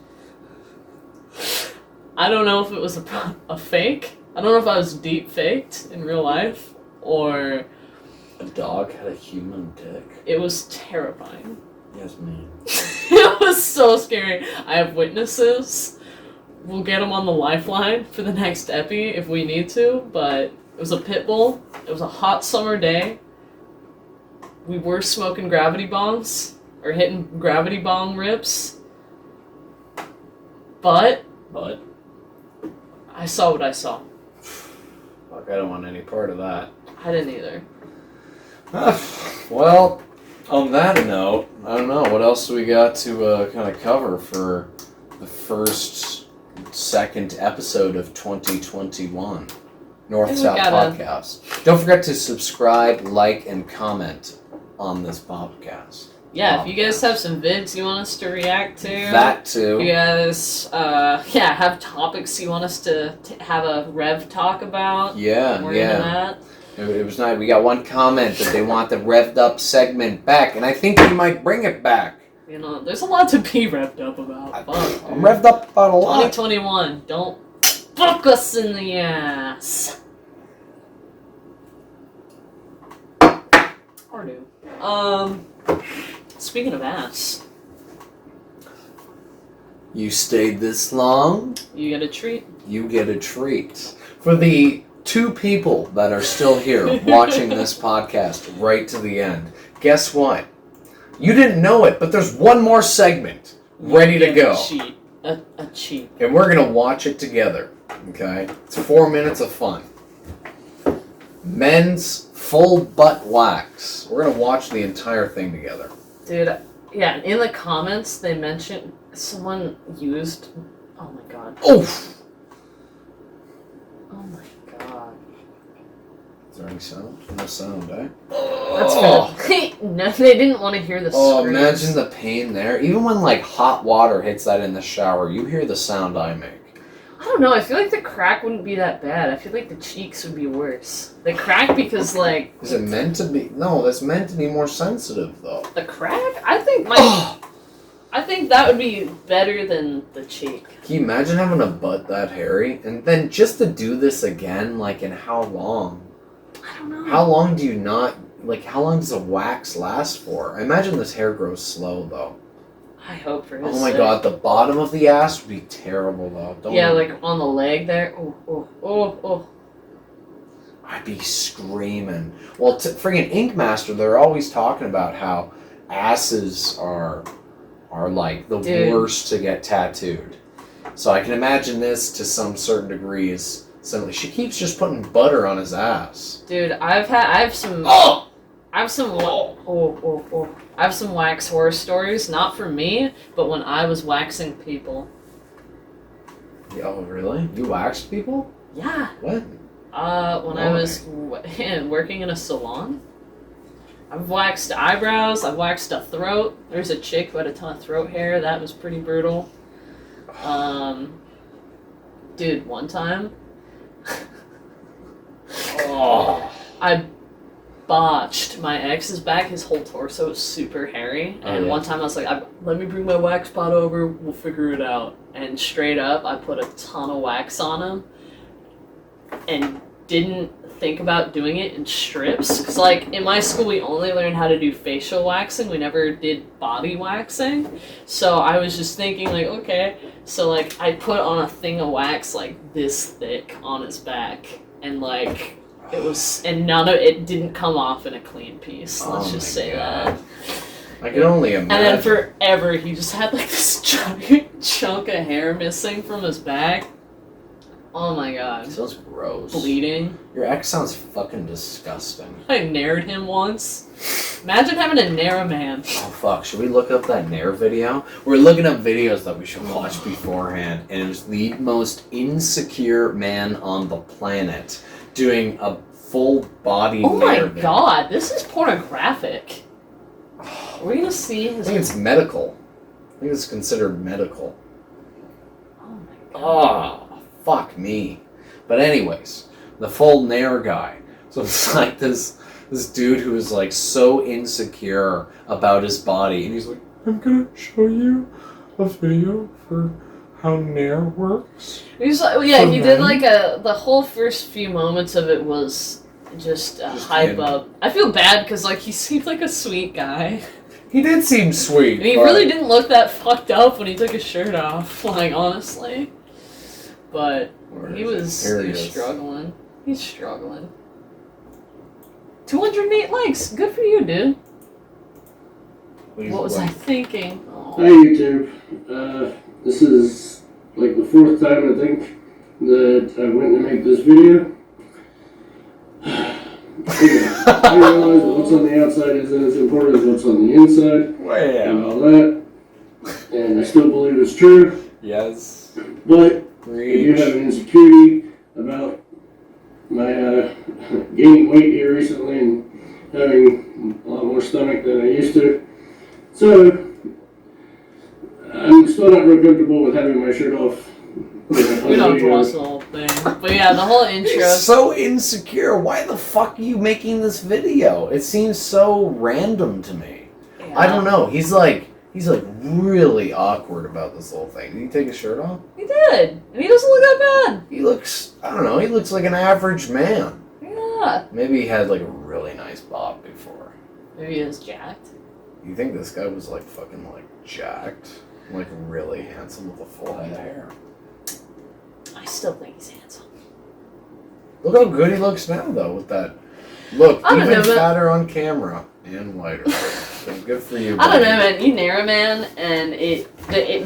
I don't know if it was a fake. I don't know if I was deep faked in real life, or A dog had a human dick? it was terrifying. Yes, man. It was so scary. I have witnesses. We'll get them on the lifeline for the next epi if we need to, but it was a pit bull. It was a hot summer day. We were smoking gravity bongs, or hitting gravity bong rips. But I saw what I saw. Fuck, I don't want any part of that. I didn't either. Well, on that note, I don't know. What else do we got to kind of cover for the second episode of 2021? North think we South gotta- Podcast. Don't forget to subscribe, like, and comment on this podcast. Yeah, if you guys have some vids you want us to react to. That too. You guys, have topics you want us to have a rev talk about. Yeah, We're into that. It was nice. We got one comment that they want the revved up segment back, and I think we might bring it back. There's a lot to be revved up about. Fuck, I'm revved up about a lot. 2021, don't fuck us in the ass. Or do. Speaking of ass, You stayed this long, you get a treat. you get a treat. For the 2 people that are still here watching this podcast right to the end, guess what? You didn't know it, but there's one more segment ready to You go. get a cheat. And we're going to watch it together, okay? It's 4 minutes of fun. Men's full butt wax. We're going to watch the entire thing together. Dude, yeah, in the comments they mentioned someone used. Oh my god. Oof! Oh my god. Is there any sound? No sound, eh? That's Oh. good. No, they didn't want to hear the Oh, screams. imagine the pain there. Even when, like, hot water hits that in the shower, you hear the sound I make. I don't know, I feel like the crack wouldn't be that bad. I feel like the cheeks would be worse. The crack because, like... Is it meant to be? No, that's meant to be more sensitive, though. The crack? I think I think that would be better than the cheek. Can you imagine having a butt that hairy? And then just to do this again, like, in how long? I don't know. How long do you not... Like, how long does a wax last for? I imagine this hair grows slow, though. I hope for his Oh my sake. god, the bottom of the ass would be terrible though. Don't Yeah, like on the leg there. Oh. I'd be screaming. Well, friggin' Ink Master, they're always talking about how asses are like the worst to get tattooed. So I can imagine this to some certain degrees. So she keeps just putting butter on his ass. Dude, I have some wax horror stories, not for me, but when I was waxing people. Oh, really? You waxed people? Yeah. What? When I was working in a salon. I've waxed eyebrows, I've waxed a throat. There's a chick who had a ton of throat hair, that was pretty brutal. Dude, one time I botched my ex's back. His whole torso was super hairy. And one time I was like, let me bring my wax pot over, we'll figure it out. And straight up, I put a ton of wax on him and didn't think about doing it in strips. Because, like, in my school, we only learned how to do facial waxing. We never did body waxing. So I was just thinking, like, okay. So, like, I put on a thing of wax, like, this thick on his back. And, like, it was, and none of it didn't come off in a clean piece. Let's just say that. I can only imagine. And then forever, he just had, like, this giant chunk of hair missing from his back. Oh my god. It sounds gross. Bleeding. Your ex sounds fucking disgusting. I nared him once. Imagine having to nair a man. Oh fuck, should we look up that nair video? We're looking up videos that we should watch beforehand, and it was the most insecure man on the planet doing a full body Oh my nair video. god, this is pornographic. Are we gonna see I his... think it's medical. I think it's considered medical. Oh my god. Oh, fuck me. But anyways, the full nair guy. So it's like this dude who is like so insecure about his body, and he's like, I'm gonna show you a video for how nair works. He's like, yeah, For he did men? like the whole first few moments of it was just hype him. up. I feel bad because like he seemed like a sweet guy. He did seem sweet. And he but really didn't look that fucked up when he took his shirt off, like, honestly. But Where he is it? was Here he is. struggling. He's struggling. 208 likes. Good for you, dude. What was I thinking? Oh. Hi YouTube. This is like the fourth time I think that I went to make this video. I realize that what's on the outside isn't as important as what's on the inside and all that. And I still believe it's true. Yes. But if you have an insecurity about my gaining weight here recently and having a lot more stomach than I used to. So I'm still not real comfortable with having my shirt off. We don't have to watch the whole thing. But yeah, the whole intro. He's so insecure. Why the fuck are you making this video? It seems so random to me. Yeah. I don't know. He's like really awkward about this whole thing. Did he take his shirt off? He did. And he doesn't look that bad. He looks, I don't know, he looks like an average man. Yeah. Maybe he had like a really nice bob before. Maybe he was jacked. You think this guy was like fucking like jacked? Like really handsome with a full head of hair. I still think he's handsome. Look how good he looks now though with that. Look, I don't even know, but- fatter on camera and whiter. So good for you, I don't buddy. know, man. You nair a man, and it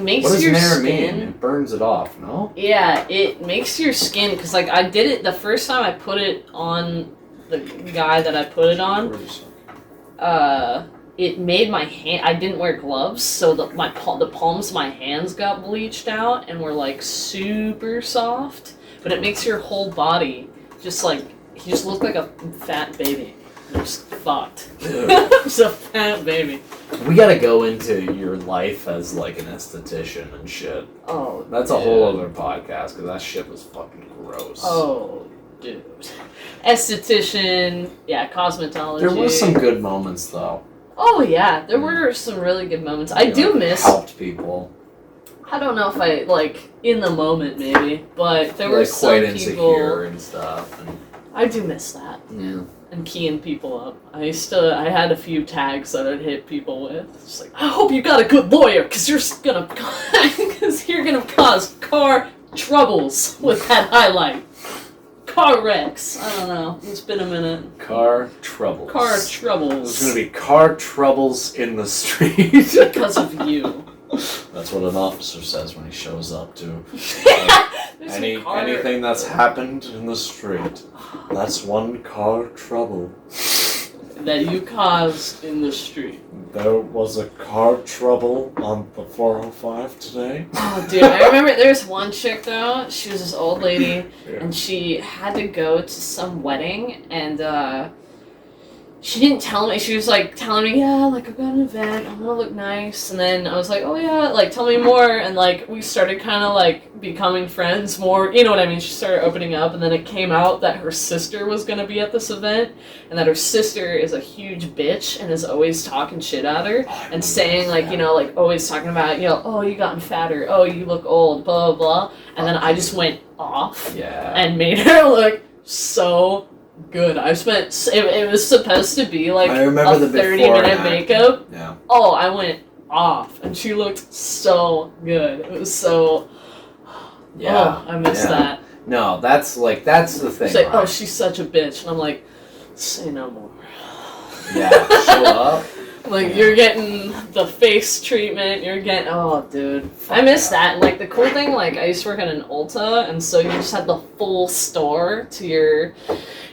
makes What does your nair skin. mean? It burns it off, no? Yeah, it makes your skin, because, like, I did it the first time I put it on the guy that I put it on, it made my hand, I didn't wear gloves, so the palms of my hands got bleached out and were, like, super soft, but it makes your whole body just, like, you just look like a fat baby. You're just fucked. Just a fat baby. We gotta go into your life as like an esthetician and shit. Oh, That's a whole other podcast because that shit was fucking gross. Oh, dude. Esthetician, yeah, cosmetology. There was some good moments though. Oh, yeah, there were some really good moments. I You do know, miss, helped people. I don't know if in the moment maybe, but there were Like some quite people, insecure and stuff. And I do miss that. Yeah. And keying people up. I had a few tags that I'd hit people with. It's like, I hope you got a good lawyer, because you're gonna cause car troubles with that highlight. Car wrecks. I don't know. It's been a minute. Car troubles. Car troubles. There's going to be car troubles in the street. Because of you. That's what an officer says when he shows up to There's anything that's happened in the street. That's one car trouble. that you caused in the street. There was a car trouble on the 405 today. Oh, dude, I remember there's one chick, though. She was this old lady, Yeah. and she had to go to some wedding, and she didn't tell me. She was, like, telling me, yeah, like, I've got an event, I'm gonna look nice, and then I was like, oh, yeah, like, tell me more, and, like, we started kind of, like, becoming friends more, you know what I mean? She started opening up, and then it came out that her sister was gonna be at this event, and that her sister is a huge bitch, and is always talking shit at her, and saying, like, you know, like, always talking about, you know, oh, you gotten fatter, oh, you look old, blah, blah, blah, and then I just went off, Yeah. and made her look so good. I spent, it was supposed to be like I remember a the 30-minute before and makeup. Yeah. Oh, I went off, and she looked so good. It was so, Yeah. oh, I miss Yeah. that. No, that's the thing. She's like, right? oh, she's such a bitch, and I'm like, say no more. Yeah, show up. Like, you're getting the face treatment, you're getting, oh, dude. I miss that. And, like, the cool thing, like, I used to work at an Ulta, and so you just had the full store to your...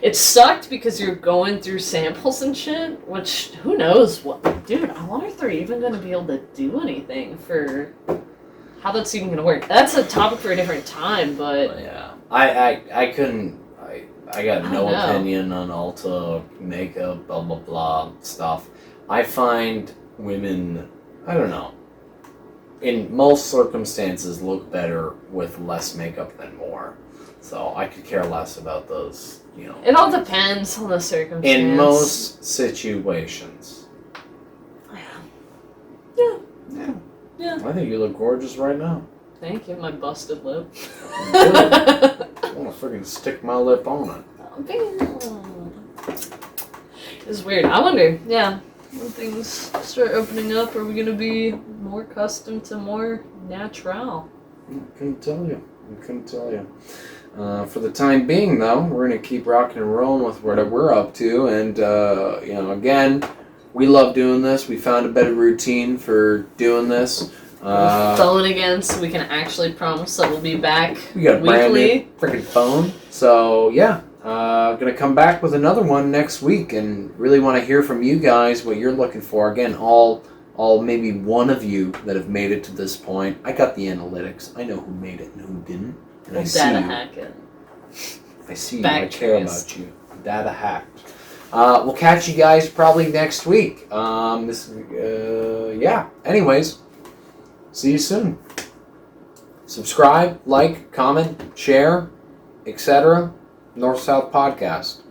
It sucked because you're going through samples and shit, which, who knows what... Dude, I wonder if they're even going to be able to do anything for... How that's even going to work. That's a topic for a different time, but... Yeah. I couldn't... I got no I don't know. opinion on Ulta, makeup, blah, blah, blah, stuff. I find women, I don't know, in most circumstances look better with less makeup than more. So I could care less about those, you know. It all depends on the circumstance. In most situations. Yeah. Yeah. Yeah. I think you look gorgeous right now. Thank you, my busted lip. I want to freaking stick my lip on it. It's weird. I wonder, yeah, when things start opening up, are we going to be more accustomed to more natural? I couldn't tell you. For the time being, though, we're going to keep rocking and rolling with what we're up to. And, you know, again, we love doing this. We found a better routine for doing this. Phone again, so we can actually promise that we'll be back We got a brand new weekly. freaking phone. So, yeah. Going to come back with another one next week and really want to hear from you guys what you're looking for. Again, all maybe one of you that have made it to this point. I got the analytics. I know who made it and who didn't. And I see Data you. hack it. I see you. Back I care curious. about you. Data hacked. We'll catch you guys probably next week. Yeah. Anyways, see you soon. Subscribe, like, comment, share, etc. North-South Podcast.